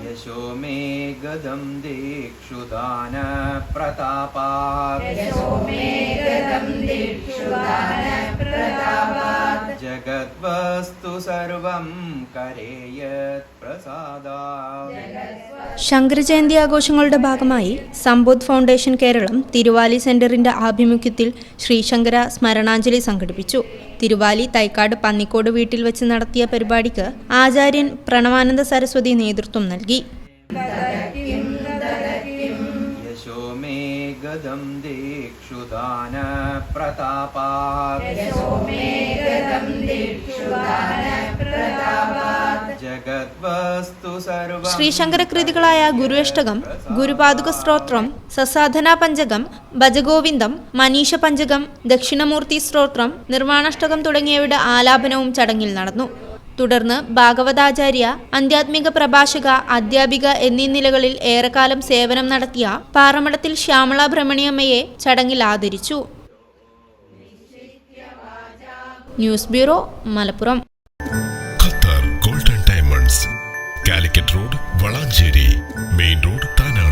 Yesso may ഗദം ദീക്ഷുദാന പ്രതാപാത് ജഗദ്വസ്തു സർവം കരേയത് പ്രസാദാത്. ശങ്കരജയന്തി ആഘോഷങ്ങളുടെ ഭാഗമായി സമ്പൂത് ഫൗണ്ടേഷൻ കേരളം തിരുവാലി സെന്ററിന്റെ ആഭിമുഖ്യത്തിൽ ശ്രീശങ്കര സ്മരണാഞ്ജലി സംഘടിപ്പിച്ചു. തിരുവാലി തൈക്കാട് പന്നിക്കോട് വീട്ടിൽ വെച്ച് നടത്തിയ പരിപാടിക്ക് ആചാര്യൻ പ്രണവാനന്ദ സരസ്വതി നേതൃത്വം നൽകി. യശോ മേ ഗദം ദീക്ഷുദാന പ്രതാപാത് ജഗദ്വസ്തു സർവം. ശ്രീശങ്കര കൃതികളായ ഗുരുഷ്ടകം, ഗുരുപാദുക സ്തോത്രം, സസാധനാ പഞ്ചകം, ഭജഗോവിന്ദം, മനീഷ പഞ്ചകം, ദക്ഷിണമൂർത്തി സ്തോത്രം, നിർവാണാഷ്ടകം തുടങ്ങിയവയുടെ ആലാപനവും ചടങ്ങിൽ നടന്നു. തുടർന്ന് ഭാഗവതാചാര്യ, ആധ്യാത്മിക പ്രഭാഷക, അധ്യാപിക എന്നീ നിലകളിൽ ഏറെക്കാലം സേവനം നടത്തിയ പാറമടത്തിൽ ശ്യാമള ബ്രഹ്മണിയമ്മയെ ചടങ്ങിൽ ആദരിച്ചു. News bureau, Malappuram. Qatar golden diamonds, Calicut road, Valanchery main road, താനാട്.